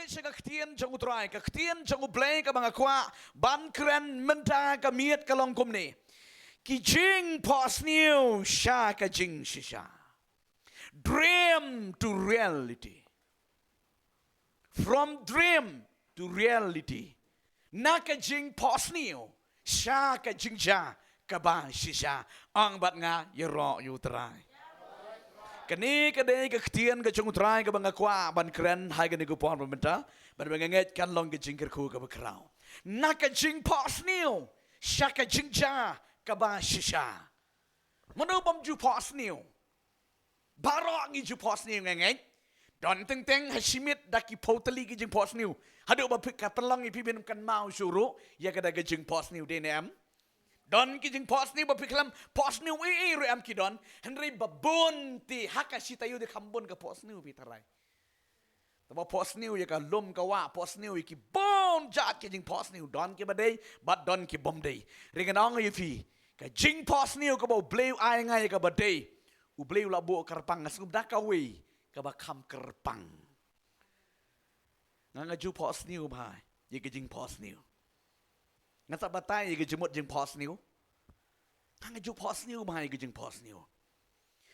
language ka ktien jong utrai ka ktien jong ublay ka mga kwa ban kren menta ka miet ka longkom ni ki jing pos new sha ka jing shisha dream to reality from dream to reality na ka jing pos new sha ka jing ja ka ba shisha ang bat nga yero utrai kani kadai ka ktien ka chung trai ka banga kwa ban kren hai ka ni ku pon benta ban banga nget kan long ka jing ku ka bakrao na ka jing pos new sha ka jing ja ka ba shisha mano bam ju pos new baro ngi ju pos new ngai don teng teng hashimit daki potali ki jing pos new hadu ba pik ka pelong i pibin kan mau suru ya ka da ka jing pos new denem don ki jing pos ni ba piklam pos ni wi ru am ki don henry babon ti haka sita yu de khambon ka pos ni wi tarai taba pos ni ya ka lum ka wa pos ni wi ki bon jat ki jing pos ni don ki badai bat don ki bom dei ringanong yu fi ka jing pos ni ka bo bleu ai ngai ka badai u bleu la bo karpang ngasum da ka wi ka ba kham karpang nga ju pos ni ba ye ki jing pos ni nga sa batay yung jimot jing pos niyo nga ju pos niyo ba yung jing pos niyo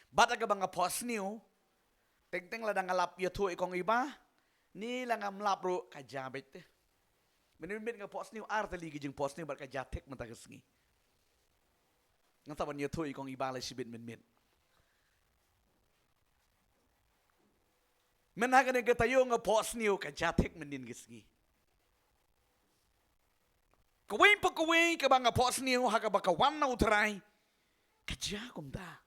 bata ka ba nga pos niyo teng la ngalap yato ikong iba ni lang amlap ro kajabit minimit nga pos niyo artali jing pos niyo bat kajatek matagasngi nga sa ban yato ikong iba la sibit minmit menaga nga tayo nga pos niyo kajatek menin gisngi kawin pa kawin ka ba nga pos niyo haka ba kawan na utray kajya kumda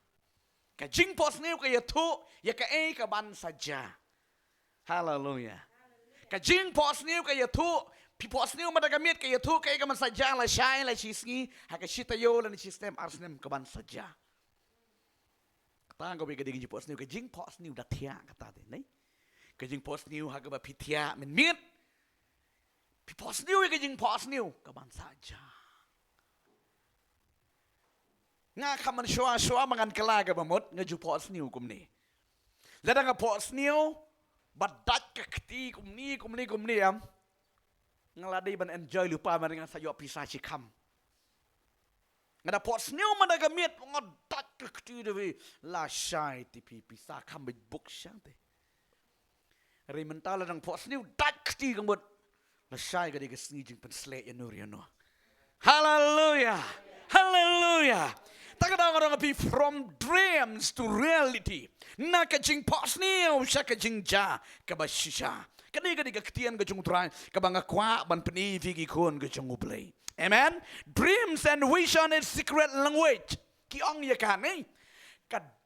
kajing pos niyo kaya to ya ka ka ban sadya hallelujah kajing pos niyo kaya to pi pos niyo madagamit kaya to kaya ka man sadya la shay la chisngi haka shitayo la ni system arsnem ka ban sadya katang ko bi kadigin pos niyo kajing pos niyo datya katate nay kajing pos niyo haka ba pitya min pos niyo ka jing pos niyo kaban saja nga kaman shwa mangan kalaga bamot nga ju pos niyo kumni lada nga pos niyo badat ka kti kumni am nga ladai ban enjoy lupa man nga sayo pisa chikam nga da pos niyo managamit nga dat ka kti dewi la shay ti pisa kam buk syante rimentala ng pos niyo dat kti kumot Masya ka di kasnijing panslet yan nuri ano. Hallelujah! Hallelujah! Takadang orang api from dreams to reality. Nakajing pos niyo siya kajing ja kabasisya. Kani kaktian kajung turan kabangakwa ban penivi kikon kajung ublay. Amen? Dreams and vision is secret language. Kiong yakani.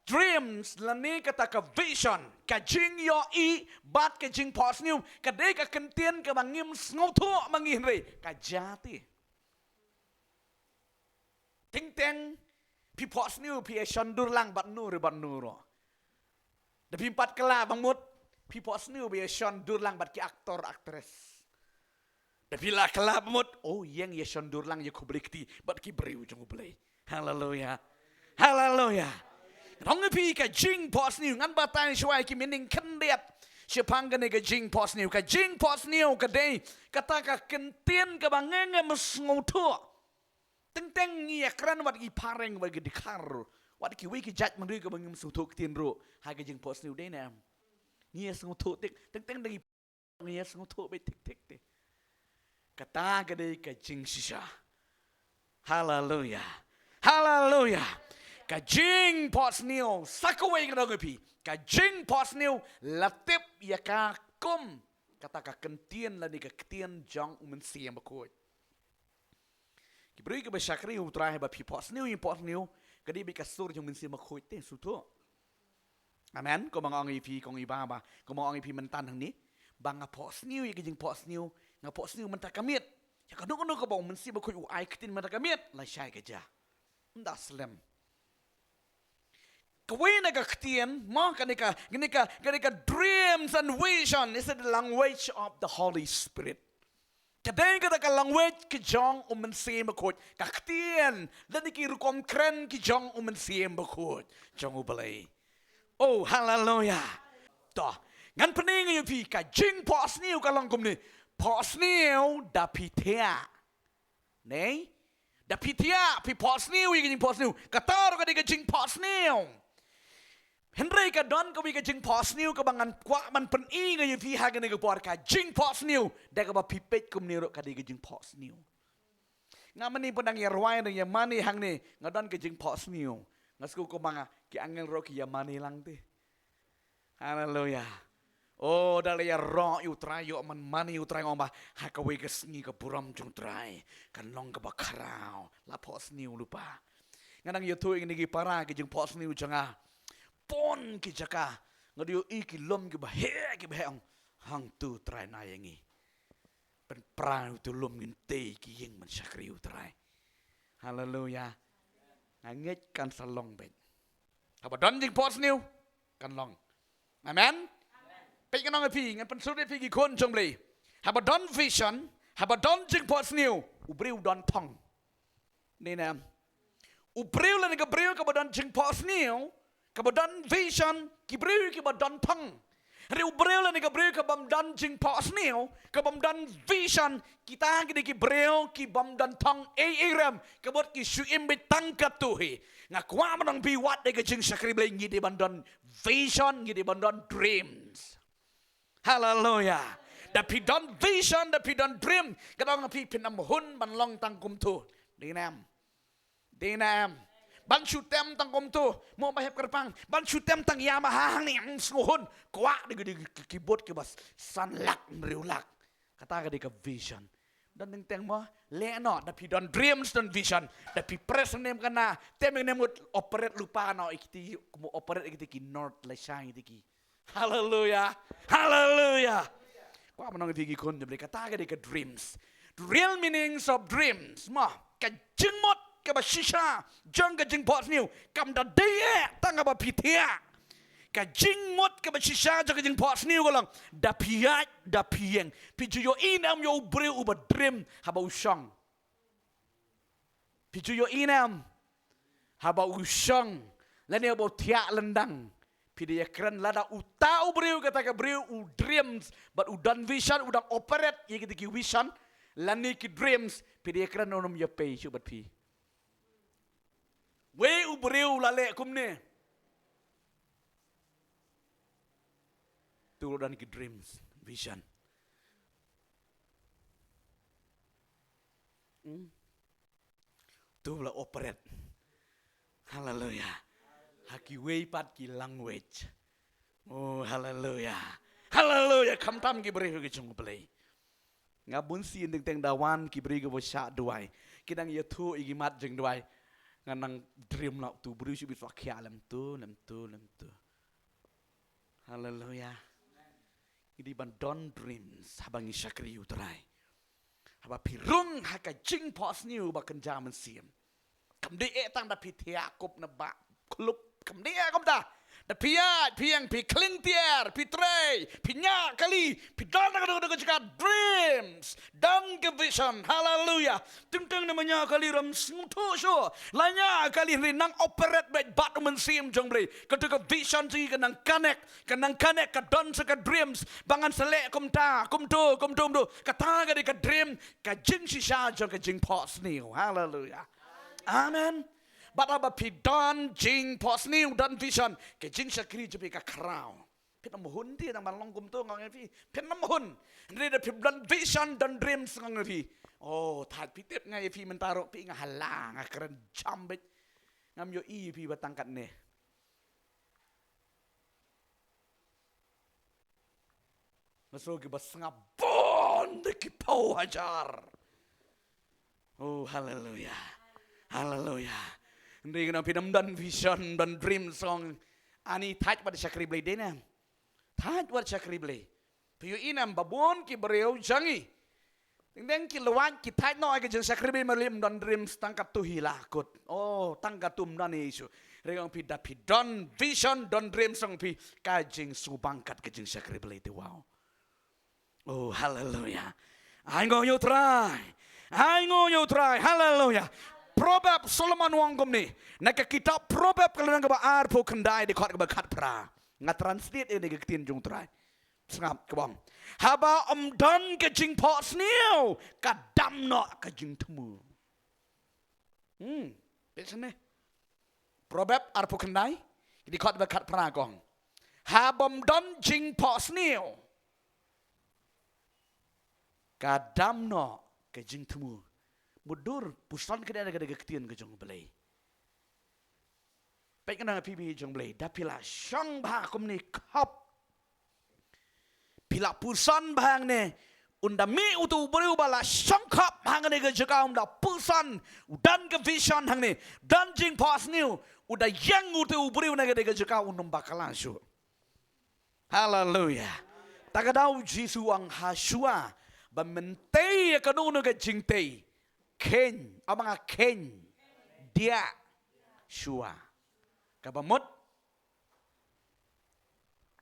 Dreams lani kata ka vision ka jing yo i bat ka jing pos niyo ka de ka kentien ka mangim sngoto manginre ka jati ting teng pi pos niyo pi shondur lang bat nur de pi pat kala bangmut pi pos niyo pi shondur lang bat ki aktor aktris de pi la kala bangmut oh yang ye shondur lang ye kublikti bat ki briu jung play hallelujah hallelujah Rong pi ka jing pos niyo ngan batay shwai ki mining kandiat siapang ka jing pos niyo ka jing pos niyo ka day kata ka kentien ka bangenge musngoto teng ngiyakran wat ki pareng wat ki dikar wat ki wiki jat mangri ka bangem suto ktien ro ha ka jing pos niyo day nam ngiyasngoto teng dagi ngiyasngoto be tik te kata ka day ka jing shisha hallelujah hallelujah kajing pos niyo sakaway ka nagupi kajing pos niyo latip yaka kum kata ka kentien la ni ka ktien jang siyam bakoy kibri ka ba syakri utrahe ba pi pos niyo kadi bi ka sur jang siyam bakoy te suto amen ko mga ipi kong iba ba ko mga ipi mentan hang ni banga pos niyo kajing pos niyo nga pos niyo mentakamit ya kadung ko ba siyam bakoy ai ktin mentakamit la syai ka ja ndaslem Kawin na kaktian, mo kanika dreams and vision is the language of the Holy Spirit. Kadang ka language ki jong umensim bakot. Kaktian, lani ki rukom kren ki jong umensim bakot. Jong ubalay. Oh, hallelujah. To, ngan pening yu pi ka jing pos niu ka long kum ni pos niu da pi tia nei da pi tia pi pos niu yu jing pos niu ka tar ka di ka jing pos niu Henry ka don ka wi ka jing pos niu ka bangan kwa man pen i yu pi ha ka ni ka por ka jing pos niu da ka ba pi pet kum ni ro ka di ka jing pos niu ngamani pedang ya ruai na ya mani hang ni ngadon ke jing pos niu ngasku ko manga ki angel ro ki ya mani lang te haleluya oh dale ya ro yu trai yo man mani yu trai ngomba ha ka we ke sngi ka puram jung trai kan long ka bakarao la pos niu lupa ngadang yo tu ini ki para ke jing pos niu janga pon ki jaka ngadio i ki lom ki ba he ki ba hang tu trai na yangi pen prang tu lom ngin te ki yeng man sakri utrai haleluya nganget kan salong bet apa don jing pos niu kan long amen pe kan ong pi ngan pen sud pi ki kon jong le haba don vision haba don jing pos niu ubriu don tong ni nam ubriu la ni ka briu ka don jing pos niu ka don vision ki briu ki don tong Riu breu la ni ka breu ka bam dan jing pos niu ka bam dan vision kita ki breu ki bam dan tong ram ka bot ki shu im bit tang ka tu hi nga kwa manang bi wat de ka jing sakri blai ngi di ban dan vision ngi di ban dan dreams hallelujah da pi dan vision da pi dan dream ka dong pi pinam hun ban long tang kum tu dinam ban syutem tang kom tu mo bahep kerpang ban syutem tang Yamaha hang ni ang snuhun kwa di keyboard ke bas sanlak mriulak kata ka di ka vision dan teng mo le no da pi don dreams don vision da pi present nem kana tem nem operate lupa no ikiti mo operate ikiti ki north la shang ikiti hallelujah kwa manong ikiti kon de kata ka di ka dreams real meanings of dreams mo ka jingmot ka ba shisha jang ka jing pos niu kam da de tang ba pitia ka jing mot ka ba shisha jang ka jing pos niu ko lang da piat da pieng pi ju yo inam yo breu u ba dream ha ba usang pi ju yo inam ha ba usang la ne ba tia lendang pi de kran la da u tau breu ka ta ka breu u dreams but u dan vision u dan operate ye ki vision la ni ki dreams pi de kran onom ye pe chu bat pi we ubreu la le kum ne tu dan ki dreams vision tu la operate hallelujah haki we pat ki language oh hallelujah kam tam ki breu ki chung play ngabun sin teng dawan ki breu ki sha duai kidang ye thu igi mat jeng duai nganang dream la tu beri sibit wakia lem tu haleluya ini ban don dreams habangi sakri utrai haba pirung haka jing pos niu ba kan jaman siem kam de tang da pitia kop na ba klub kam de kom ta da piat piang pi kling tier pi trei pi nya kali pi don na do ka dreams dan ke vision hallelujah tung namanya kali ram smutu so lanya kali rinang operate baik bat men sim jong bre ketika vision si kanang connect ka don ka dreams bangan selek kum tu kata ka dream ka jing si sha jong ka jing pos ni hallelujah amen Baraba pi don jing pos niu don vision ke jing sakri jepi ka crown. Pinam hun ti nang malong kum tu ngong fi. Pinam hun. Ndri da pi don vision don dreams ngong fi. Oh, that pi tip ngai fi mentaro pi ngahalang akren jambet. Ngam yo i pi batangkat ne. Masuk ke basngap bon de ki pau hajar. Oh, hallelujah. Ndri kena pinam dan vision dan dream song ani taj pada sakri blai dena taj pada sakri blai piu inam babon ki bereu jangi deng ki lawan ki taj no ke jeng sakri blai malim dan dreams tangkat tu hilakut oh tangkat tum dan isu regong pi da pi don vision don dream song pi kajing subangkat ke jeng sakri blai tu wow oh hallelujah I go you try hallelujah Probab Solomon wangkom ni. Naka kitab probab kalau nang ba arpo kendai di kot ba kat pra. Nga translate ini ke tin jung trai. ngap kabam haba don ke jing po sniu ka dam no ka jing temu besane proverb arpo kendai di khot bekat pragong habam don jing po sniu ka dam no ka jing temu mudur pusan ke ada ke ketien ke jong belai baik kena pibi jong belai dapila syang bah kum ni kap pila pusan bahang ne undami utu beriu bala syang kap hang ne ke jeka unda pusan dan ke vision hang ne dan jing pas new udah yang utu beriu ne ke jeka undum bakalan su haleluya tagadau jisu ang hasua bamentai ke nu ke jing tei ken amanga ken dia shua kabamot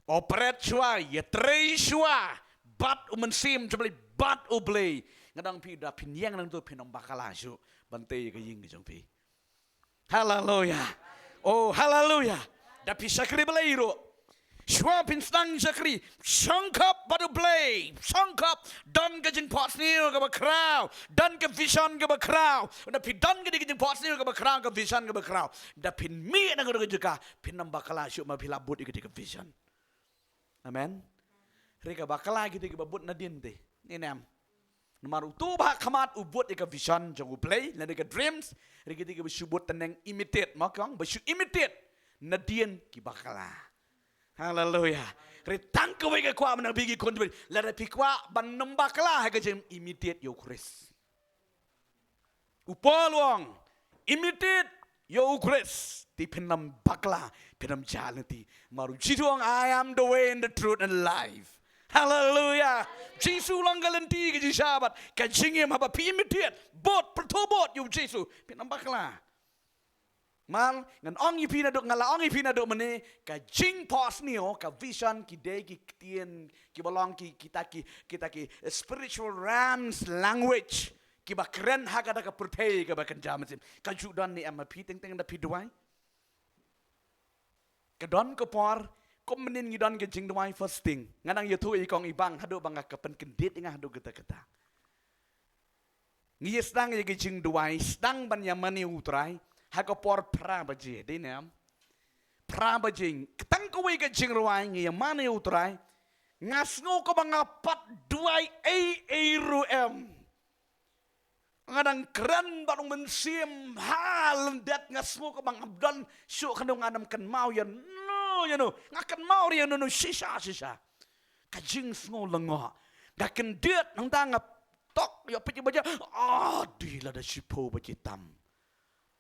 operate shua ya trei shua bat umensim jebli bat ublei ngadang pi da pinyang nang tu pinom bakala shu bantai ke ying jong pi haleluya oh haleluya da pi sakri beleiro shua pin stang sakri sangkap badu blei sangkap dan ke jing pot sniu ke bakrau dan ke vision ke bakrau da pi dan ke jing pot sniu ke bakrau ke vision ke bakrau da pin mi nang ke juga pinom bakala shu ma pilabut ke vision amen rika bakala gitu ke babut nadin te ni nam nomor tu bah kamat ubut ke vision jong play na ke dreams rika ke besubut teneng imitate makang besu imitate nadin ki bakala haleluya ritang ke ke kwa menang bigi kon la da pikwa ban bakala ha ke jem imitate yo Chris upolong imitate yo Chris ti penam bakla penam jalan ti maru jituang I am the way and the truth and life hallelujah jisu lang galenti ke sahabat ka jingem haba pi imitate bot pertobot yo jisu penam bakla mal ngan ong ipi na dok ngala ong ipi na dok mene ka jing pos nio ka vision ki de ki tien ki balong ki kita ki spiritual rams language ki ba keren haga da ka pertei ka ba kan jamasim ka judan ni ama pi teng da pi duai ka don ko por kom menin ngi don ke jing duai first thing nganang yetu i kong ibang hado banga ka pen kendit ngah hado geta ngi stang ye ke jing duai stang ban yamani utrai haga por pra baje de nam pra baje tang ko we ke jing duai ngi yamani utrai ngasngo ko banga pat duai a ru em ngadang keren barung mensim hal dat ngasmo ko bang abdan syuk kandung adam kan mau ya no ya no ngakan mau ya no sisa kajing sngo lengo gaken det nang tangap tok ya peci baja di la da sipo baji tam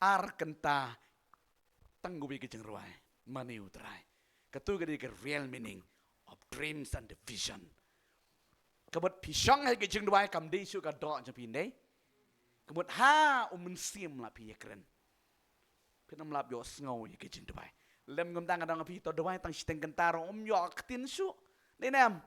ar kenta tanggu bi kejeng ruai mani utrai katu gadi ke real meaning of dreams and the vision kabut pisang hai kejeng ruai kam di syuk ka dok japin dei kemud ha mensim la pi keren pinam lap yo sngo ye ke jing dubai lem ngom tang adang pi to dubai tang siteng kentaro yo tin su ni nam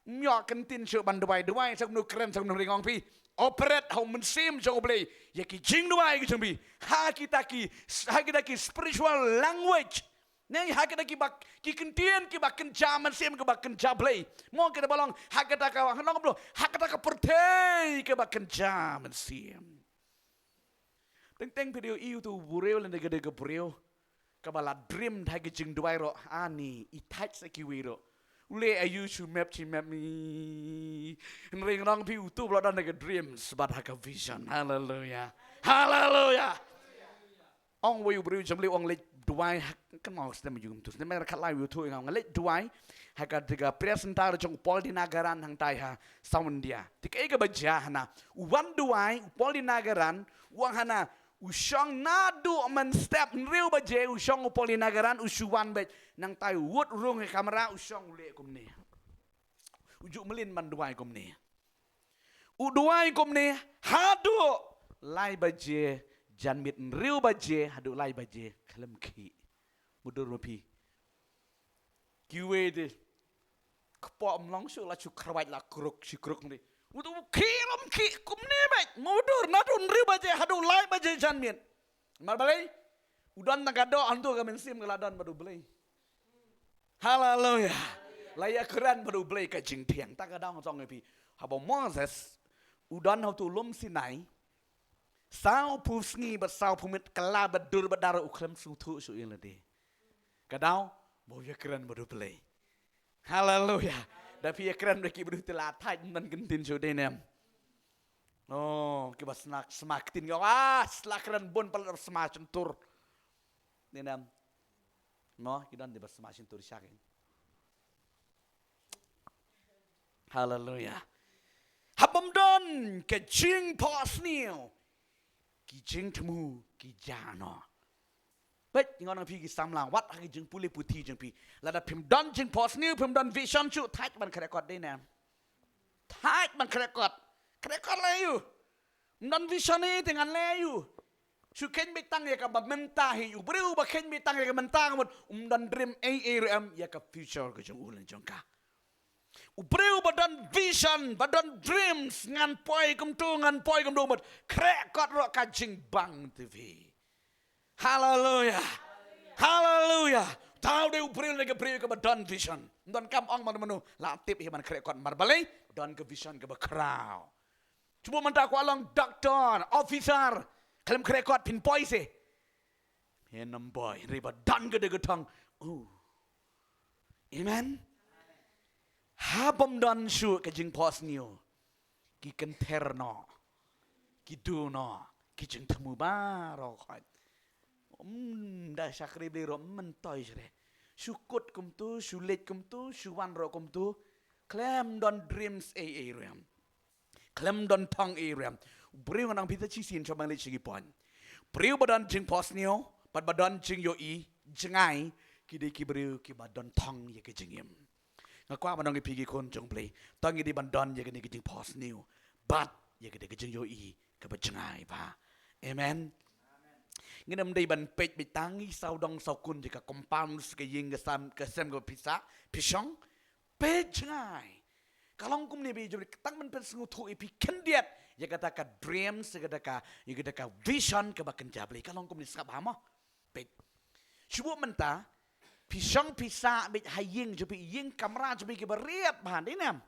yo kentin su ban dubai sak nu keren sak nu ringong pi operate how mensim jo blei ye ki jing dubai ke jing pi ha kita ki spiritual language nei ha kita ki bak ki kentien ki bak kenja mensim ke bak kenja blei mo kita balong ha kita ka hanong bro ha kita ka pertei ke bak kenja mensim teng video iu tu bureo le gede ke bureo kabala dream thagi jing duai ro ani I touch sekiwiro ule ayu chu map mi ring rong pi tu blo dan ke dreams but ha vision hallelujah hallelujah ong we bureo jamli ong le duai kan mau stem yum tu ne mer khat live tu ngam le duai ha ka diga presentar jong pol di nagaran hang tai ha sound dia tikai ke baja hana wan duai pol di nagaran wang hana usang nadu man step real baje usang poli nagaran usuan bet nang tai wut rung ke kamera usang le kum ne ujuk melin man duai kum ne u duai kum ne hadu lai baje jan mit real baje hadu lai baje kalem ki mudur pi kiwe de kpo mlong su la chu krawai la kruk si kruk ni utu kilom ki kum ne bet mudur nadun real baje hadu lai baje jan mit mal balai udan nagado antu ka mensim kaladan badu belai haleluya Layak keren baru beli ke jing tiang. Tak kadang song epi. Habo Moses udan hau tu lum Sinai. Sao pusngi bat sao pumit kala bat dur bat dara uklem sutu su ile de. Kadang mau ya keren baru beli. Haleluya. Tapi ya keren mereka baru telat hai man gentin su de nem. Oh, kita semakin kau selakran bon paling semakin tur. Ni nem. No, kita nanti semakin tur syakin. Haleluya. Habam don ke jing pas niu. Ki jing temu ki jano. Baik, ingat orang pergi samlang wat lagi jing pulih putih jing pi. Lada pim don jing pas niu pim don vision cu tight man kerekot deh nem. Tight man kerekot. Kerekot lah you. Don vision ni dengan lah you. Suken betang ya ka mentah you. Beriu baken betang ya ka mentah mut don dream ARM ya ka future ke jing ulen jong ka. Ubreu badan vision, badan dreams ngan poi kum tu ngan poi kum domat krek kot ro kajing bang TV. Haleluya. Haleluya. Tahu deh ubreu lagi ubreu ke badan vision. Don kam ong manu latip himan krek kot marbalai don ke vision ke bakrau. Cuba mentak ku along doktor, officer, kalem krek kot pin poi se. Henam boy, riba dan gede getang. Amen. Habam don su ke jing pos niu. Ki kenter no. Ki du no. Ki jing temu baro khoi. Da sakri biro mentoy sre. Sukut kum tu, sulit kum tu, suwan ro kum tu. Klem don dreams ram. Klem don tong ram. Beriu nang pita cisin coba ngeliat sigi pon. Beriu badan jing pos niu. Bad badan jing yo i. Jengai. Ki de ki beriu ki badan tong ye ke jingim. Ngakwa manong ipigi kon jong play. Tong di bandon ye kini kijing pos niu. But ye kini kijing yo i ke bajengai pa. Amen. Nginam day ban pej bitangi sau dong sau kun jika compound ke ying ke sam ke sem ke pisa pisong bajengai. Kalong kum ni bi jori tang man pen sengutu ipi kendiat ye kata ka dreams ye kata ka vision ke baken jabli. Kalong kum ni skap hama. Pej. Cuba mentah pisang pisa bit haying jepi ying kamera jepi ke beriat bahan ini nam.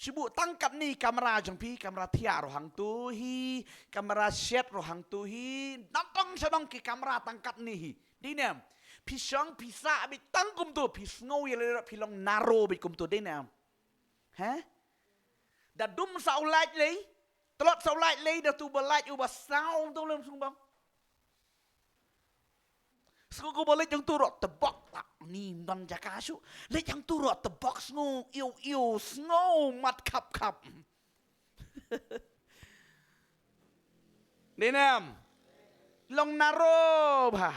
Sibu tangkap ni kamera jepi kamera tiar rohang tu hi kamera set rohang tu hi nantong sedang ke kamera tangkap ni hi. Di nam. Pisang pisa bit tangkum tu pisngau ye le pilong naro bit kum tu di nam. Hah? Da dum saulat le. Telot saulat le da tu belat u basau tu lem sumbang. Sengko boleh jang turut tebak tak ni dan jakasu. Le jang turut tebak sengko iu sengko mat kap. Denam. Long naro bah.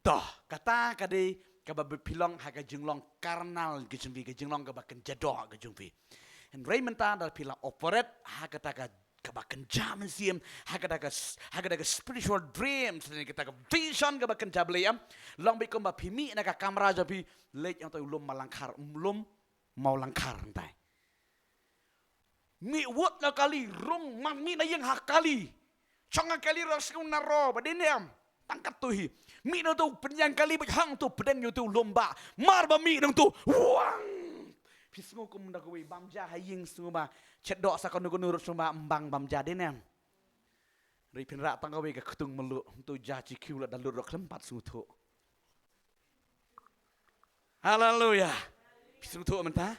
Toh kata kade kabab pilong haga jenglong karnal ke jenglong kabaken jadok ke jumpi. And Raymond dal pilang operate haga taka kabakan jam siam hagadaga spiritual dreams ni kita vision kabakan jabliam long bikom ba pimi na ka kamera jabi lek yang tu ulum mau langkar entai mi wot na kali rong man mi na yang hakali changa kali rasku naro badiniam tangkat tu hi mi na tu penyang kali hang tu pedang yu tu lomba mar ba mi nang tu wang pisngo kum da kuwi bamja haying suma cedok sakon nurut suma embang bamja denem ri pinra tang kawi ka ketung melu tu jaci kiu la dalur rok lempat sutu haleluya sutu menta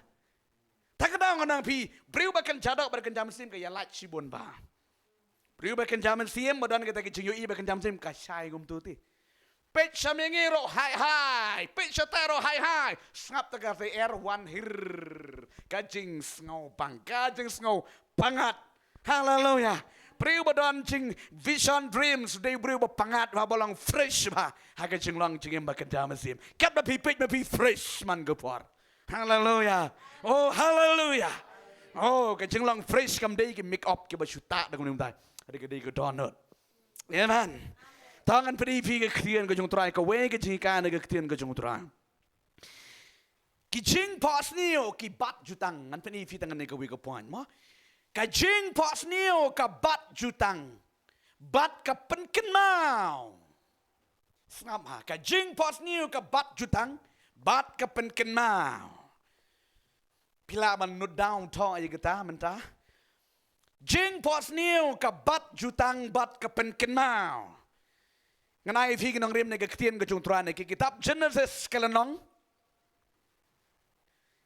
tak kadang nang pi briu bakan jadok bakan jam sim ka ya lach sibon ba briu bakan jam sim badan kita ki jingyo i bakan jam sim ka sai gum tu ti pet samengiro hai pet satero hai snap taga VR one hir kajing sngow pangat haleluya priu badon jing vision dreams day priu pangat ba bolong fresh ba ha kajing long jing ba kadamasim kap da pipit ba pi fresh man gopor haleluya oh haleluya oh kajing long fresh kam day ki make up ki ba syuta da kum dai ada ke day ko donut amen tangan pedi ke krian ke jong trai ke we ke jika ne ke krian ke jong trai ki jing pas nio ki bat jutang ngan pedi tangan ne ke we ke point ma ka jing pas nio ka bat jutang bat ka penken mau snap ha ka jing pas nio ka bat jutang bat ka pen ken mau pila man no down to ay kita menta jing pos niu ka bat jutang bat ka pen ken mau nganai fi ginong rim ne ka ktien ka chung tran ki kitab Genesis kalanong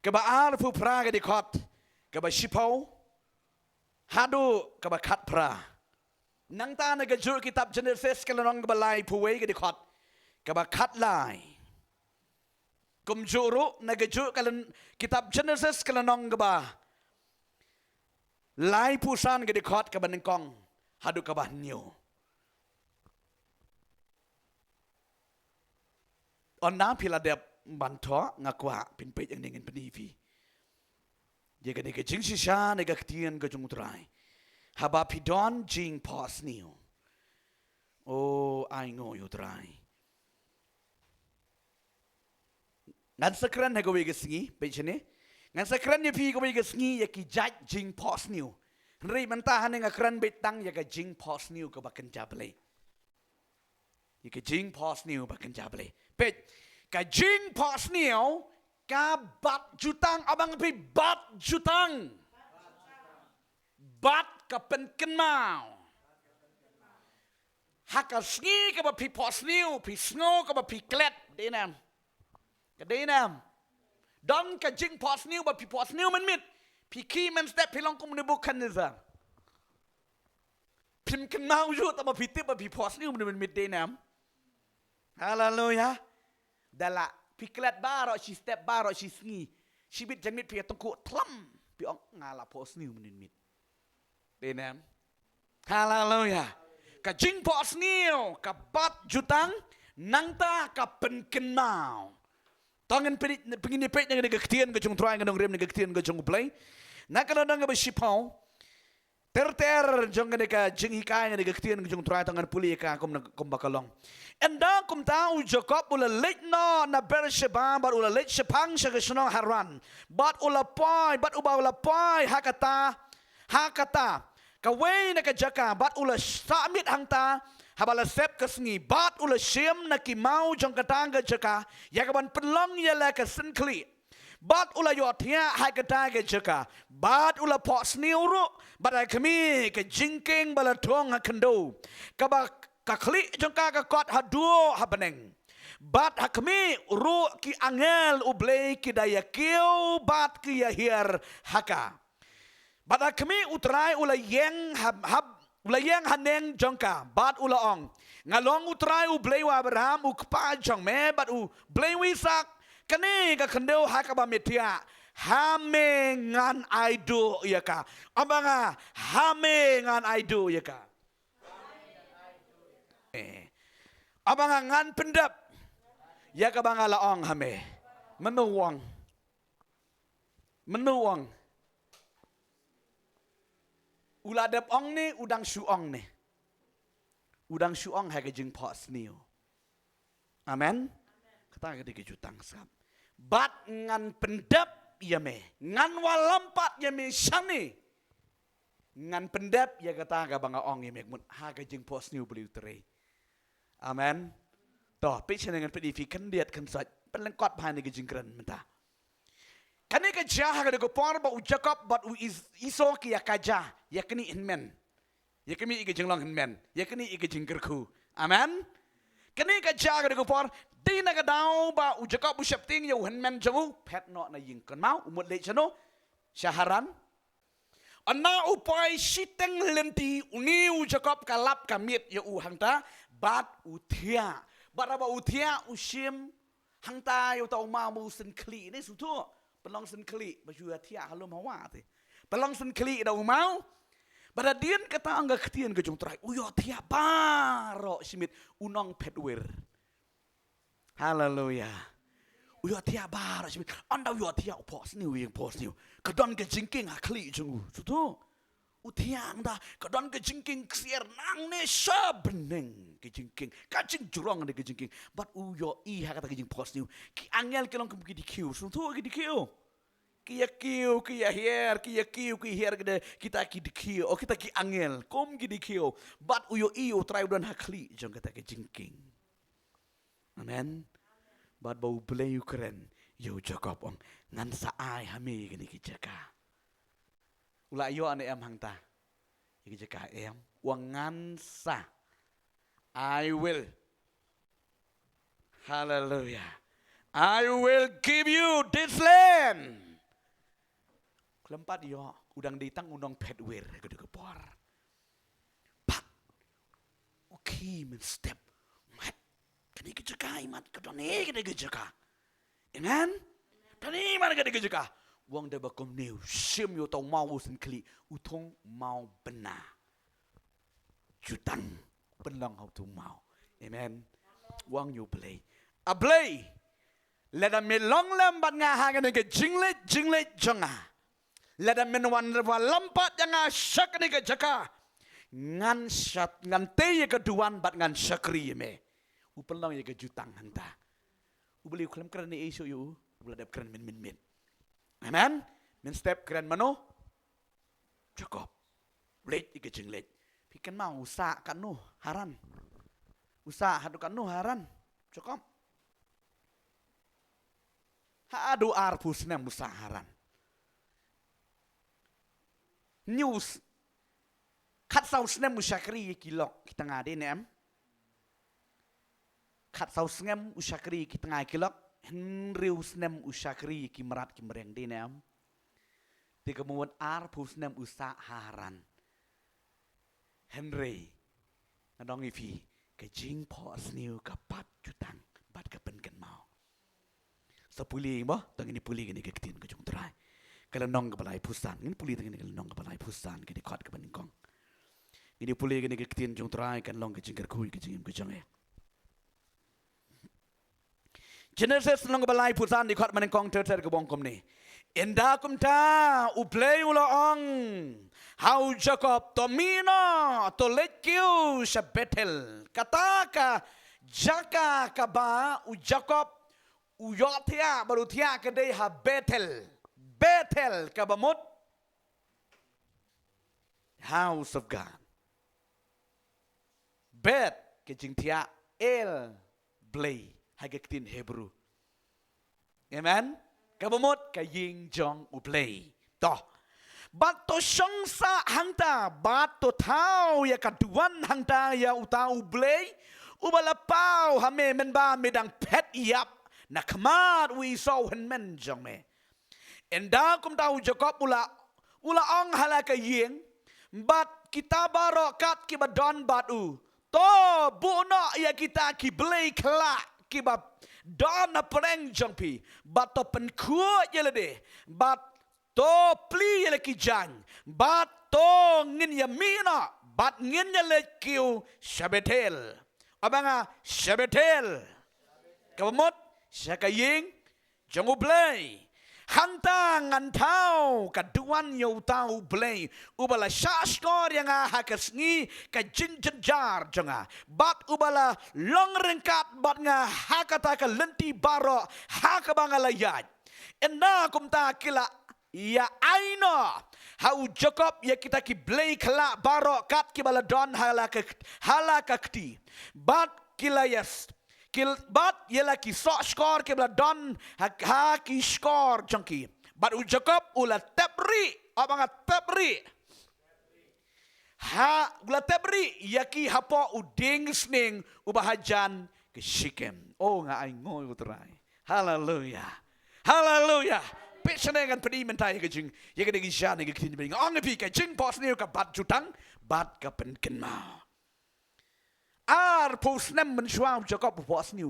ka ba ar fu pra ga di khot ka ba shipau hadu ka ba khat pra nang ta ne ka ju kitab Genesis kalanong ka ba lai pu wei ga di khot ka ba khat lai kum juru nagajuk kalan kitab Genesis kalanong gaba lai pusan gede khot ka banengkong hadu ka banyo on na pila de banto ngakwa pinpe yang dengan penifi je gede ke jing sisa nega ktien ke jungutrai haba pidon jing pos niu oh ai ngo yutrai ngan sakran hago wege sngi pechene ngan sakran ye pi go wege sngi ya ki jaj jing pos niu rei manta haning akran betang ya ka jing pos niu ka bakan jable ya ka jing pos niu bakan jable pech ka jing pos niu ka bat jutang abang pi bat jutang bat ka pen kenmau haka sngi ka ba pi pos niu pi sngo ka ba pi klet denam Kadai nam, don ka jing pos niu ba pi pos niu man mit, pi ki man step pilong kum ne bukan nizam. Pim ken mau ju ta ba pi tip ba pi pos niu man mit dai nam. Haleluya. Dala pi klat baro si step baro si sngi, si bit jang mit pi tongku tlam pi ong ngala pos niu man mit. Dai nam. Haleluya. Ka jing pos niu ka bat jutang nangta ka pen ken mau. Tangan pengini pek yang negaktian ke jung try ngadong rem negaktian ke jung play. Nak kalau nang ba sipau. Ter jung ngadeka jing hikai negaktian ke jung try tangan puli ka kum bakalong. Enda kum tau Jacob ula late no na Beersheba but ula late sepang sa kesunong Haran. But ula pai hakata. Kaway na kajaka but ula samit hangta. Habala sep kesngi bat ula siem na kimau jong katanga jaka yakaban pelong yala ka sinkli bat ula yotia hai katanga jaka bat ula pos niuru bat kami ke jingking bala tong kendo kaba kakli jong ka kot hadu habaneng bat hakmi ru ki angel ublei ki daya kiu bat ki yahir haka bat kami utrai ula yeng hab Ulayang haneng jongka bat ulaong ngalong utrai u blei wa Abraham u kpa jong me bat u blei wisak kani ka kendeu hakaba metia hame ngan aidu yaka abanga hame ngan aidu yaka abanga ngan pendap yaka banga laong hame menuwang Uladap ong ni udang suong ni. Udang suong hai kejing pos niu. Amen. Kata ke jutang sab. Bat ngan pendap ya me. Ngan walampat ya me shani. Ngan pendap ya kata ke banga ong ya me. Ha kejing pos niu beli utere. Amen. Toh pitch dengan pedifi kendiat kensat. Pelengkot bahan ni kejing keren mentah. Kani ka jah ka ko par ba u Jacob but u iso ki yakaja yakni inmen yakmi ige jinglang inmen yakni ige jingkerku amen kani ka jah ka ko par dina ka daw ba u Jacob u shapting yu inmen jangu pet no na ying kan mau umut le chano shaharan anna u pai siteng lenti uni u Jacob kalap kamit yu u hangta bat u thia ba u thia u shim hangta yu tau ma mu sin kli ni su tu pelong sen kli baju atia halum hawa te pelong sen kli da umau pada dien kata angga ketien ke jung trai uyo tia baro simit unong pedwer haleluya uyo tia baro simit anda uyo tia pos niu kedon ke jingking akli jung sutu utiang da kedon ke jingking ksier nang ne sabeneng ke jingking kacing jurong de ke jingking but uyo I ha kata ke jing pos niu ki angel kelong ke di kiu sutu ke di kiu ki ya hier gede kita ki di kiu o kita ki angel kom ki di kiu but uyo I try dan hakli jong kata ke jingking amen Bat bau belai keren. Yo Jacob ong. Ngan saai hami gini kijaka. Ula yo ane em hang ta. Kijaka em. Wang ngan sa. I will. Hallelujah. I will give you this land. Kelempat yo. Udang ditang undang pedwir. Gede kepor. Pak. Okay men step. Mat. Kini kijaka imat. Kedoni kini kijaka. Amen. Tani mana kini kijaka. Wang dah bakom new. Sim yo tau mau sen kli. Utong mau benar. Jutang. Penlang hau tu mau. Amen. Wang yo play. A play. Let them me long lambat ngahangan ke jinglet jonga. Let them men wan lampat yang syak ni ke jaka. Ngan syat ngan te ke duan bat ngan syakri me. Upelang ye ke jutang hanta. Ubeli kelam keren ni isu yu. Ubeladap keren min. Amen. Min step keren mano. Jacob. Late ke jinglet. Pikan mau usaha kan nu haran. Usaha hadu kan nu haran. Jacob. Hadu arpus nem usaha haran. News. Kat sau snem usyakri kilok kita ngade nem. Kat sau snem usyakri kita ngai kilok. Henriu snem usyakri ki merat ki mereng de nem. Di kemudian arpus nem usaha haran. Henry. Nadong ifi. Kejing pos niu kapat jutang. Bat kapen kan mau. Sepuli mo. Tang ini puli gini keketin kejung terai. Kalau nong kepalai pusan. Ini puli tang ini kalau nong kepalai pusan. Kini kot kepeningkong. Ini puli gini keketin kejung terai. Kan long kejing kerkui kejing im kejong ya. Genesis nong kepalai pusan di kot meningkong terter kebongkom ni. Indah kumta uplay ulaong. How Jacob tomino to let you sa Bethel. Kataka jaka kaba u Jacob u yotia baru tia kedai ha Bethel. Bethel kabamut house of God. Bet kejing tia el blay hagakitin Hebrew. Amen. Kabamut kaying jong u play. Toh. Bat to syangsa hangta, bat to tau ya kaduan hangta ya utau blay, ubalapau hame menba medang pet iap, nakmat wi so hen men jong me. Enda kum tau Jacob ula ong halaka ying, bat kita barokat kibadon batu, to buno ya kita ki blay kela kibab don na pereng jong pi, bat to penkuat ya lede, bat to pli yele kijang, bat to ngin ya mina, bat ngin yele kiu Shabetel. Abanga Shabetel. Kabamot syakaying jangu blay. Hantang antau kaduan yo tau blay. Ubala syaskor yang hakasngi ka jinjenjar jonga. Bat ubala long rengkat bat nga hakata ka lenti baro hakabanga layat. Enda kumta kila ya aino hau Jacob ya kita ki blay kala baro kat ki baladon halaka kti bat kilayas bat yela ki so skor ki baladon ha ki skor jangki bat u Jacob ula tebri abanga tebri ha ula tebri ya ki hapo uding sning ubahajan ke Shikem. Oh nga ay ngoy utray. Hallelujah. Hallelujah. Pesenengan pedi mentai ke jing ye ke gisha ne ke kin bing ong pi ke jing pos ni ka bat jutang bat ka pen ken ma ar pos nem men shwam Jacob pos ni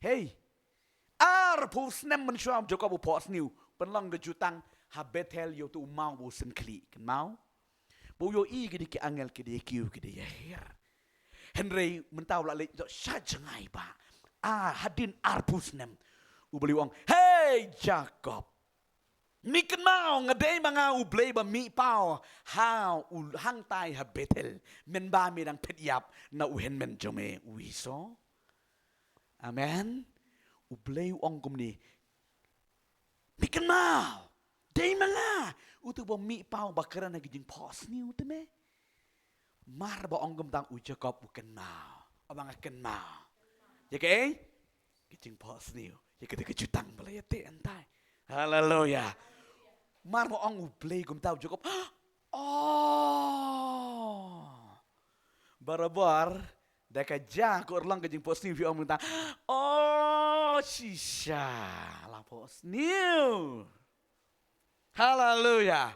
hey ar pos nem men shwam Jacob pos ni pen long ke jutang ha Bethel yo tu mau bo sen kli ken mau bo yo i ke di angel ke di kiu ke di her Henry mentau la le sha jangai ba hadin ar pos nem ubeli wong hey Jacob miken mau ngadai manga ublay ba mi pao how hang tai ha Bethel men ba mi dang pet yap na uhen men jome wiso amen ublay ong kumni miken mau dai manga utu ba mi pao ba kerana gijing pos ni utme mar ba ong gum tang u Jacob uken mau abang ken mau ya ke Kejing Bosnia. Ya kita kejutang balai te antai. Haleluya. Mar mo ong ublay gum tau Jacob. Oh. Barabar daka ja ko erlang kejing Bosnia vi ong minta. Oh, shisha la Bosnia. Haleluya.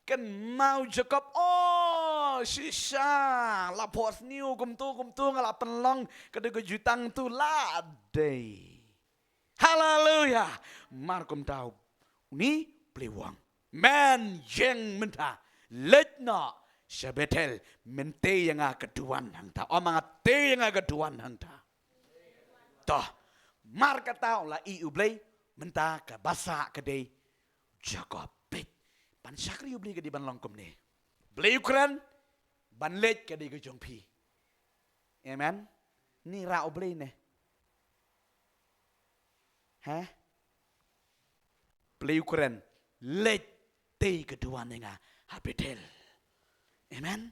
Kan mau Jacob. Oh, shisha la Bosnia gum tu ngala penlong kada kejutang tu la day. Haleluya. Mar gum tau. Ni pelewang. Man yang mentah. Letna Syabetel. Mente yang keduan hangta. Omang te yang keduan hangta. Toh. Mar kata la i ublay. Mentah ke basa kedai. Jacob. Ban syakri ublay kedai ban longkom ni. Blay ukuran. Ban let kedai ke jongpi. Amen. Ni ra ublay ni. Hah? Blay ukuran. Let te kedua nenga habetel. Amen.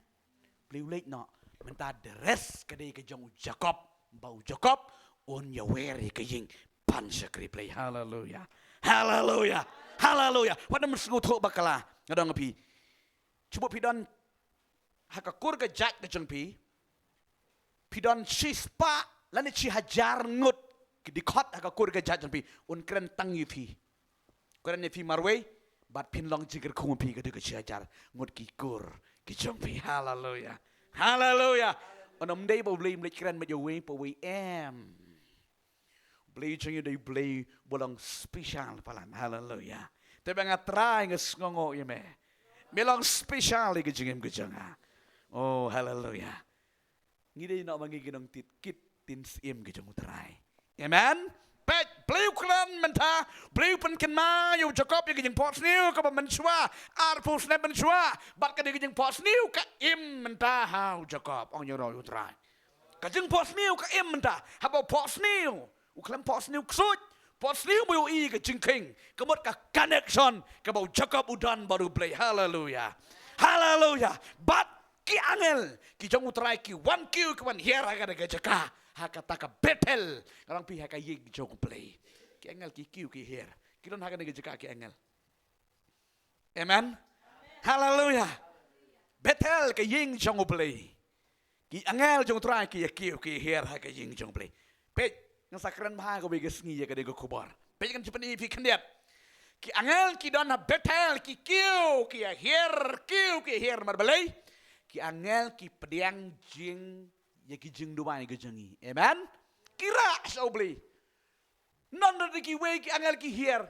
Blay let no. Mentah deres kedai ke jong Jacob. Bau Jacob. On ya weri ke ying. Pan syakri play. Hallelujah. Hallelujah. Hallelujah. Pada mensengutuk bakala. Ngadong api. Cuba pidon. Hakakur ke jak ke jong pi. Pidon sispa. Lani ci hajar ngut. Dikot hakakur ke jak jong pi. Un keren tang yu pi. Keren yu pi marway. Bat pin long jikir kung pi ke de ke ci hajar. Ngut kikur. Ke jong pi. Hallelujah. Hallelujah. Onom day bo blay mlik keren ma jaway po we am. Blay jong yu day blay bolong spesial palan. Hallelujah. Tapi ngatrai nges ngongo ya me. Melong spesial ke jengem ke jenga. Oh hallelujah. Ngide nak mangi ginong tit kit tin sim ke jeng utrai. Amen. Pet blue klan mentah blue pen kenma yu Jacob ye jeng pot new ka menchua arpus ne menchua bat ka de jeng pot new ka im mentah hau Jacob ong yoro utrai. Ka jeng pot new ka im mentah habo pot new. Uklam pot new ksut. Pot new bu i ke jeng king. Kemot ka connection ka bau Jacob udan baru play. Hallelujah. Hallelujah. Bat ki angel ki jong utrai ki one Q ki one here aga de jaka. Hakata ka betel orang pi haka yig jong play ki angel ki kiu ki here ki don haka nege jaka ki angel. Amen. Hallelujah. Betel ka ying jong play ki angel jong try ki kiu ki here haka ying jong play pe yang sakran maha ko beges ngi ya ka de ko kubar pe kan cepeni pi kendiat ki angel ki don betel ki kiu ki here mar balai ki angel ki pediang jing ya ki jing duai ke jengi. Amen. Kira sao beli. Non de ki we ki angel ki hier.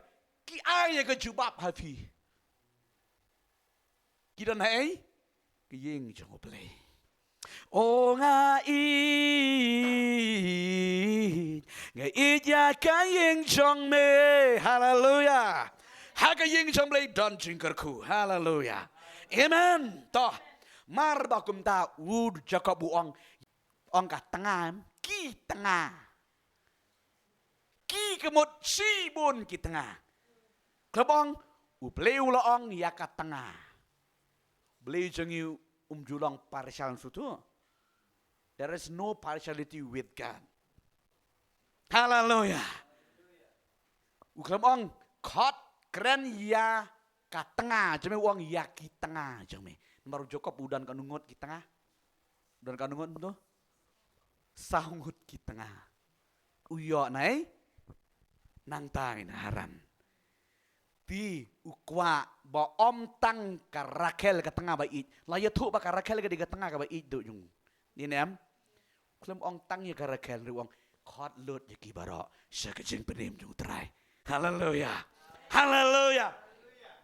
Ki ay ke jubab hafi. Ki dan hai ki ying jong beli. O nga ya ka ying jong me. Hallelujah. Ha ka ying jong beli don jing kerku. Hallelujah. Amen. Toh mar bakum ta ud Jacob buang ong ka tengah ki tengah ki kemut si bun ki tengah klebong upleu la ong ya ka tengah beli jengi julong partial sutu. There is no partiality with God. Hallelujah. Klebong kot keren ya ka tengah jeme uang ya ki tengah jeme baru Jacob udan kanungot ki tengah udan kanungot betul saungut ki tengah uyo nai nang tai haran ti ukwa ba om tang ka Rakel ka tengah ba it la ya thu ba ka Rakel ka di ka tengah ka ba it do yung ni nem klem ong tang ya ka Rakel ri ong khot lut ya ki baro sa ka jing penim jung trai. Hallelujah. Hallelujah.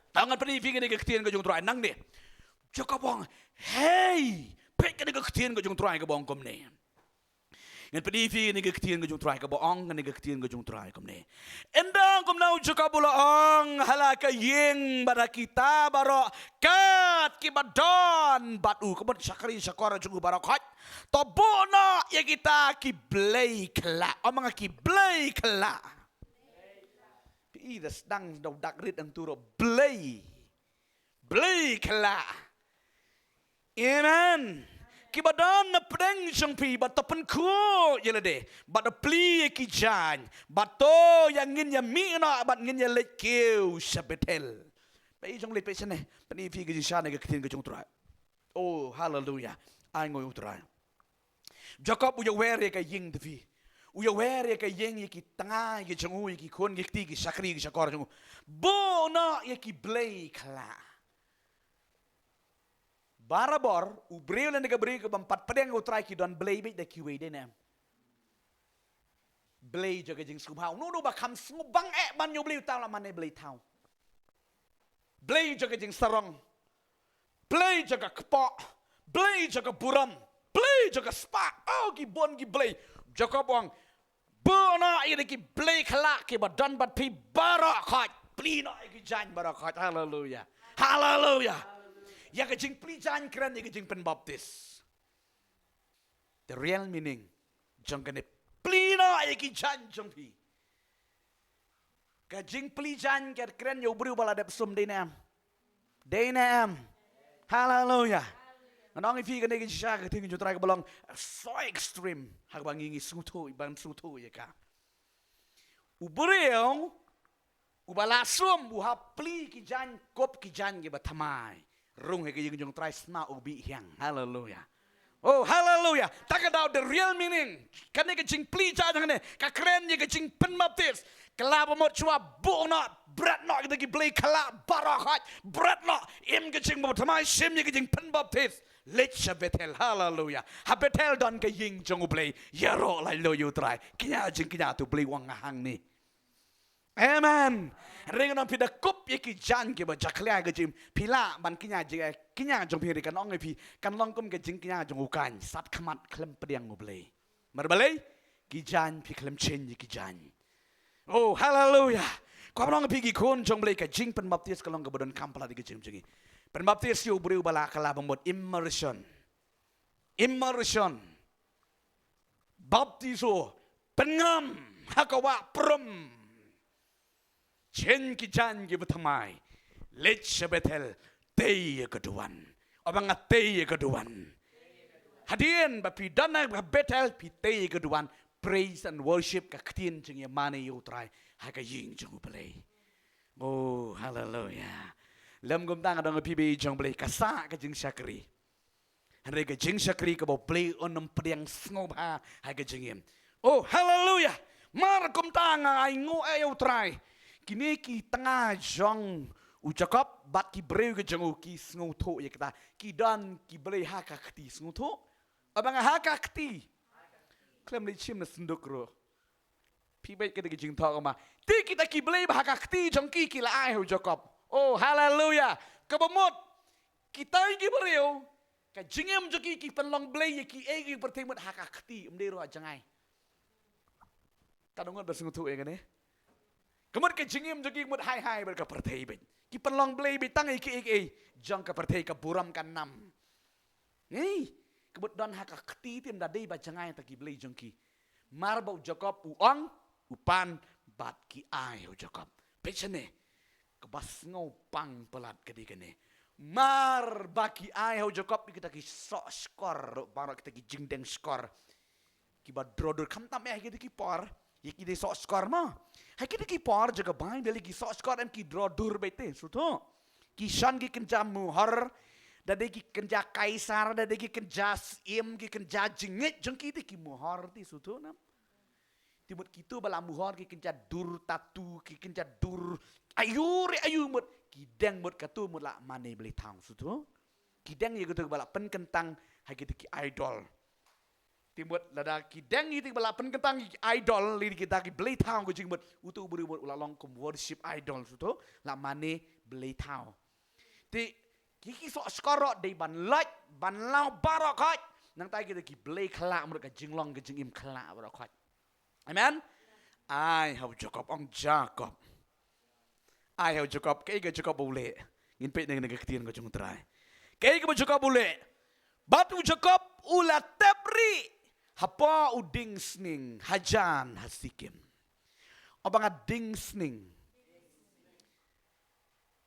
Tangan peni fi ka ketien ka jung trai nang ni Jacob ong hey pek ka ketien ka jung trai ka bong kom ni. Ngan pedifi ni ketien ke jung trai ka boong ni ketien ke jung trai kom ni. Endang kom nau Jacob buloong halaka ying bara kita baro kat ki badon batu kebot sakari sakora jung baro khat to bona ya kita ki blay kla omang ki blay kla pi das dang do dak rit ang turo blay kla. Amen. kibadan na pedeng jengpi bat tapen ku yelade bat pli ki jan bat to yang ngin ya mi na bat ngin ya let keu sabetel pai jong let pe sene pani fi ki shan ga ktin ga jong tra oh hallelujah ai ngoi utrai Jacob uya were ka ying devi uya were ka ying ki tanga ki jongu ki kon ki ti ki sakri ki sakor jongu bo na ki blay kala Barabor, ubreu na nagabri ko bampat padeng utray ki don blay bit da kiwe din em. Blay jaga jing subhaw. No ba kam subang ban yo blay taw la man blay taw. Blay jaga jing sarong. Blay jaga kpa. Blay jaga buram. Blay jaga spa. Oh ki bon ki blay. Jaga bong. Bona ida ki blay kala ki ba don bat pi barakat. Plina ki jan barakat. Hallelujah. Hallelujah. Ya kajing plijan keren ya kajing penbaptis. The real meaning jang kene plina ya kijan jang pi. Kajing plijan keren ya ubri bala dep sum dinam. Dinam. Hallelujah. Anong ifi kene kisha kating jutra ka balong so extreme hag bangingi suto ibang suto ya ka. Ubri ubala sum buha pli kijan kop kijan ge batamai. Rung hege yung try sna ubi hyang. Hallelujah. Oh hallelujah. Talk about the real meaning. Kane ke jing pli cha jang ne. Ka kren ye ke jing pen baptis. Kala ba mo chua bo na brat no ke blay kala barakat. Brat no im ke jing mo tamai sim ye ke jing pen baptis. Let sha betel. Hallelujah. Ha betel don ke ying jong blay. Yaro lai lo you try. Kinya jing kinya tu blay wang hang ni. Amen. Rengan pi da kup ye ki jan ke ba jaklia ke jim pila ban kinya jong pi kan ong pi kan long kum ke jing kinya jong ukan sat khamat klem pediang ngoblei marbalei ki jan pi klem chen ye ki jan oh hallelujah ko ong pi ki kon jong blei ka jing pen baptis ka long ka bodon kampala di ke jim jingi pen baptis yu breu bala kala bambot immersion baptiso pengam hakawa prom Chen ki jan ki betamai let shabetel tei keduan abang tei keduan hadian bapi dana betel pi tei keduan praise and worship ka ktin jing yamane yutrai ha ka ying jung play oh hallelujah lam gum tang adong pi be jong play ka sa ka jing sakri han ka jing sakri ka bo play onam pediang sngob ha ka jing yem oh hallelujah mar gum tang ai ngo yutrai Kini ki tengah jong ucakap bat ki breu ke jengu ki snguto ya kita ki dan ki breu haka kti snguto abang haka kti klem li chim na senduk ro pi bai kita ki jing thok ma ti kita ki breu haka kti jong ki la ai ucakap oh hallelujah kabamot kita ki breu ka jingem joki ki penlong breu ki egi pertemut haka kti mdero jangai kadongan bersnguto ya kan Kemudian ke jingim jogi mut hai berka pertei ben. Ki penlong blay bitang iki jang ka pertei ka buram kan nam. Ei, kebut don haka kti tim da dei ba jangai ta ki blay jongki. Marbau Jacob uang upan bat ki ai ho Jacob. Pechane kebas ngau pang pelat kedi kene. Mar baki ai ho Jacob kita ki sok skor barak kita ki jingdeng skor. Ki ba drodur kam tam kita ki por. Yaki de sok skor ma. Hai kita ki par jaga bain beli ki sok skor em ki draw dur bete suto. Ki shan ki kenja muhar da de ki kenja kaisar da de ki kenja im ki kenja jingit jeng ki ki muhar ti suto nam. Timut kitu bala muhar ki kenja dur tatu ki kenja dur ayu mut ki deng mut katu mut la mane beli tang suto. Ki deng ye kutu bala pen kentang hai kita ki idol. Timut lada ki deng iti bala pen kentang idol li kita ki blay tau ko jingmut utu buri mut ulalong kum worship idol suto la mane blay tau ti ki so skoro de ban laj ban lau barakat nang tai kita ki blay khala mut ka jinglong ka jingim khala barakat amen ai hau Jacob ong Jacob ai hau Jacob ke ga Jacob bule ngin pe nang ketien ko jung trai ke ga Jacob bule batu Jacob ula tepri hapa uding sning hajan hasikim. Abang ding sning.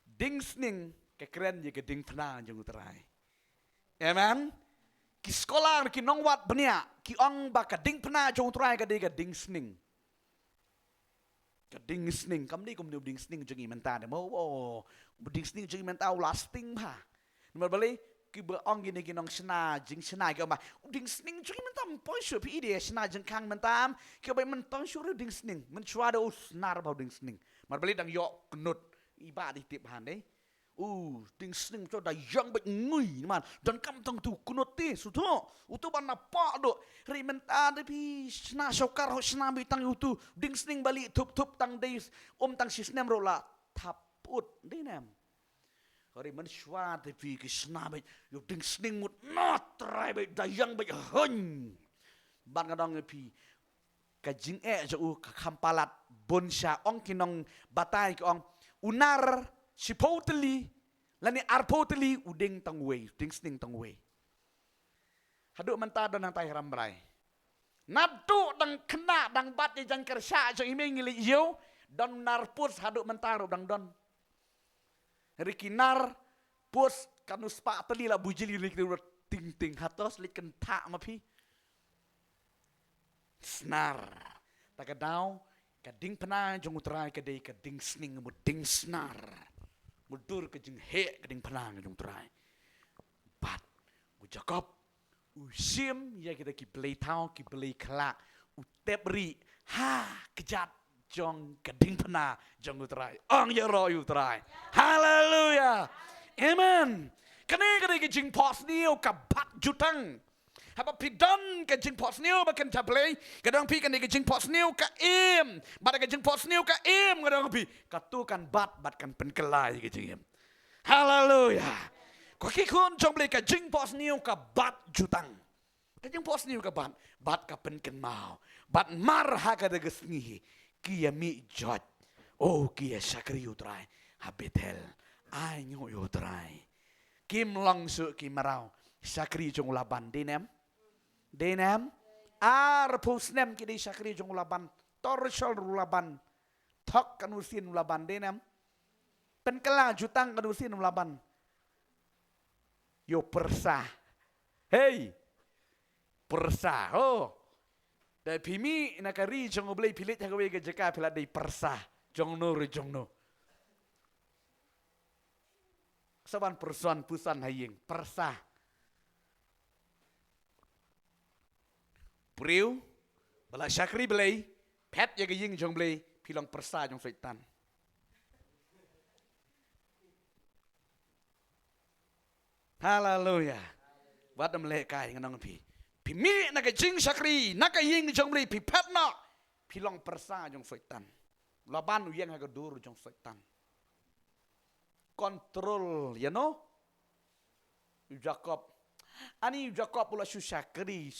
Ding sning kekeren je ke ding pena jeng terai. Amen. ki sekolah ki nong wat benia ki ong ba ka ding pna jong trai ka de ka ding sning kam ni kum ding sning jong i menta de mo ding sning jong i menta lasting pa nomor bali ki ba ong gini ki nong sna jing sna ki ba ding sning jong i menta poi shu pi ide sna jing kang mentam ki ba men tong shu ding sning men chwa de snar ba ding sning mar bali dang yo knut i ba di tip han de ding sning cho da yang ba ngui man dan kam tong tu kunut ti su tho utu ban na pa do ri menta de pi sna shokar ho sna bi tang utu ding sning bali thup tang de tang sisnem ro la thaput de nam ri man shwa de pi ki sna ba yo ding sning mut na trai ba da yang ba hun ban ga dong pi ka jing jo ka khampalat bonsha ong kinong batai ki ong unar Sipoteli, lani arpoteli uding tangway, ding sning tangway. Haduk mentado nang tay rambray. Nadu dang kena dang bat jang kersa jang imeng ngili yo don narpus haduk mentaro dang don. Rikinar pus kanus pa teli la bujili lik ting hatos lik kenta mapi. Snar. Takadaw kading pena jong utray kadai kading sning muding snar. Mudur ke jeng he ke ding penang jong trai bat u Jacob u sim ya kita ki play tau ki play kelak u tepri ha kejat jong ke ding pena jong trai ong ya ro yu trai haleluya amen kene ke jing pos niu ka bat jutang haba pidon ke jing pos niu ba kan tablay kadang pi kan ke jing pos niu ka im bat ke jing pos niu ka im kadang pi katu kan bat kan penkelai ke jing haleluya ko ki kun jong blay ka jing pos niu ka bat jutang ke jing pos niu ka bat ka penken mau bat mar ha ka de gesngi ki mi jot ki sakri utrai habetel ai nyu utrai kim long su ki marau sakri jong laban Denem pusnem ki di sakri jong laban torshol rulaban thok kanusin laban denem penkela jutang kanusin laban yo persa hey persa dai pimi nakari jong oblay pilit hagawe ke jeka pilat dai persa jong no saban persoan pusan haying persa Priu, bala syakri belai, pet ya gejing jong belai, pilang persa jong syaitan. Haleluya. Buat melek kai nganong pi. Pimi nak gejing syakri, nak gejing jong belai, pi pet nak, pilang persa jong syaitan. Laban uyang hagadur jong syaitan. Kontrol, you know? Jacob. Ani Jacob pula sakri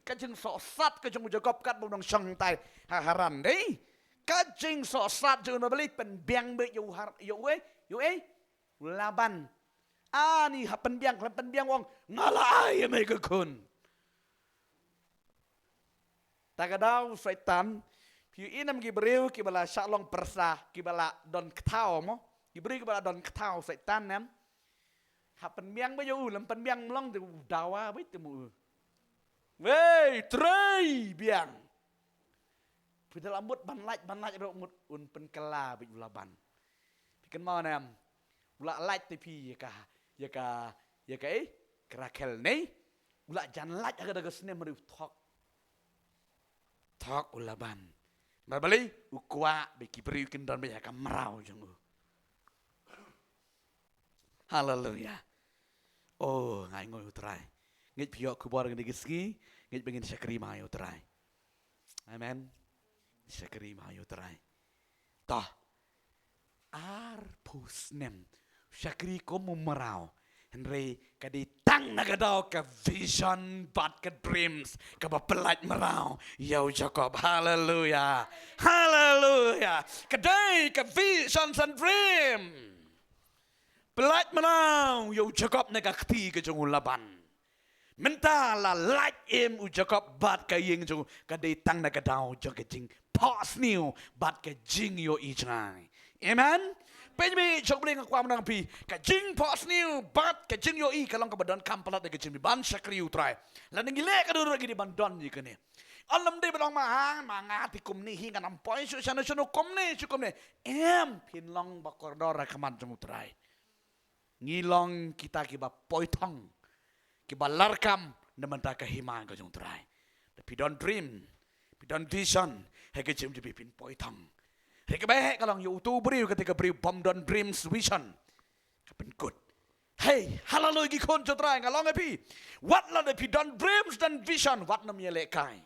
kajeng sosat kajeng Jacob kat bunong syang tai haran dei kajeng sosat jeng no beli penbiang be yo laban ani ha penbiang wong ngalai me ke kun takadaw syaitan piu inam gi breu ki bala shalong persa ki bala don ktao mo ki breu ki bala don ktao syaitan nem hapen biang ba yo lam pen biang long tu dawa ba temu wei trei biang pida lambut ban laj ro mut un pen kala bi ulaban pikan mau nam ula laj te pi ya ka krakel nei ula jan laj aga daga sne mari thok ulaban barbali ukwa bi kibri kin don ba ka marau jong haleluya ngai ngoi utrai ngit pio ku bor ngi gisgi ngit bengin syakri mai utrai amen syakri mai utrai ta pusnem syakri ko mumarau henry kadi tang nagadau ka vision bat ka dreams ka bapelat marau yo Jacob haleluya kadai ka visions and dreams Pelat menang, yo Jacob negakti ke jong laban. Mentala light im u Jacob bat ka ying jong kadetang nagadau jong ke jing pas niu bat ka jing yo ijai. Amen. เป็นมีชกเบลงความนังพีกะจิงพอสนิวบัดกะจิงโยอีกะลองกะบัดดอนคัมพลัดกะจิงมีบันชักริวไตรแล้วนึงเล่กะดูรกิdiบันดอนยี่กันเนี่ยอัลลัมดีไปลองมาหามางาที่กุมนี่หิงกันนำปอยสุชนะชนุกุมนี่ชุกุมนี่พินลองบักกอร์ดอร์ขมันจมูกไตรงี้ลองkita kiba poi tong kiba larkam naman ta kahiman ka jong try tapi don't dream tapi don't vision he ke jim di pin poi tong he ke bae ka long yu tu briu ketika briu bom don't dreams vision ka pen good hey hallelujah gi kon jo try ngalong pi what la de pi don't dreams dan vision what nam ye le kai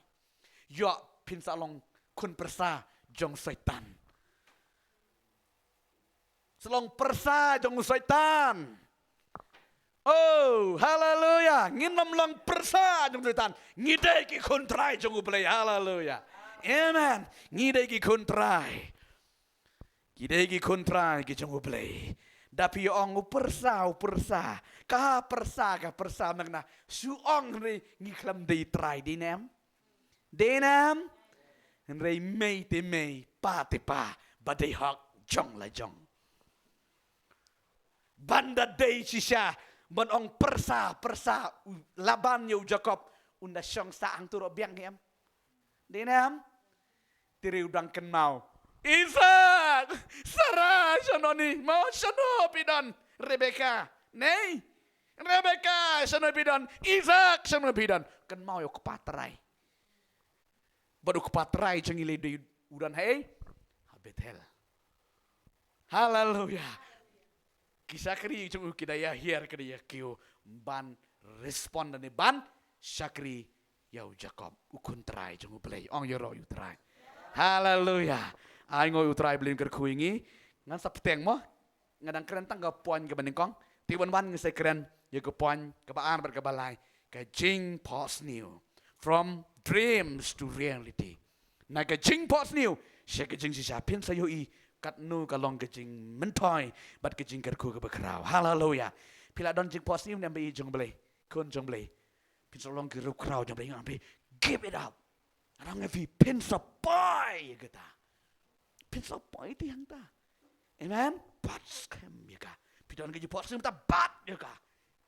yo pin sa long kun persa jong setan selong persa jong setan. Oh, haleluya. Nginam lang persa jong setan. Ngidai ki kontrai jong ublay. Haleluya. Amen. Ngidai ki kontrai. Ngidai ki kontrai ki jong ublay. Dapi ong persa. Ka persa magna. Suong ri ngiklam day try dinam. Dinam. Ri may te may pa te pa. Baday hak jong la jong. Banda day siya manong persa laban yu Jacob unda syong saang turo biang yam dinam tiri udang kenau Isaac Sarah shanoni mau shano pidan Rebecca nei Rebecca shano pidan Isaac shano pidan kan mau yo kepatrai baru kepatrai cengile di udan hey Bethel haleluya. Kisah kiri cuma kita ya hiar kiri ya kio ban respon dan ban syakri yau Jacob ukun try cuma play ong yoro yu try haleluya ai ngoi utrai belin kerkuingi ngan sapteng mo ngadang keren tang ga poin ga baningkong tiban ban ngesai keren ya ga poin ga baan ber ga balai ga jing pos new from dreams to reality na ga jing pos new sya ga jing si sapin sayo i kat nu kalong kecing mentoy bat kecing kerku ke bekrau haleluya pila don jing pos ni nambe jong blay kun jong blay pin so long ke krau jong blay ngambe give it up arang evi pin so boy kita pin so boy ti hang ta amen bat scam ya ka pidon ke pos ni ta bat ya ka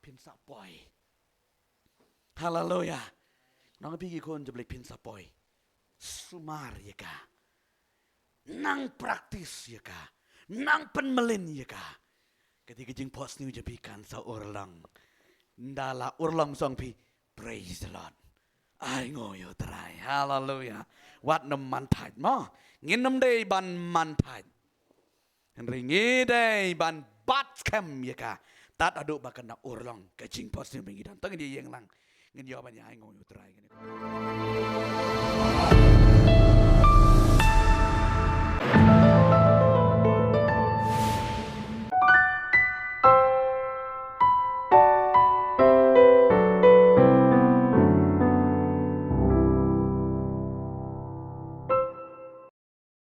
pin so boy haleluya nang pi ki kun jong blay pin so boy sumar ya ka nang praktis ya ka nang penmelin ya ka ketika jing pos ni jepikan sa urlang ndala urlang song pi praise the Lord ai ngoyo trai hallelujah wat nam man thai mo ngin nam dei ban man thai ringi dei ban bat kem ya ka tat adu bakan na urlang ke jing pos ni bengidan tang di yang lang ngin yo ban ya ai ngoyo trai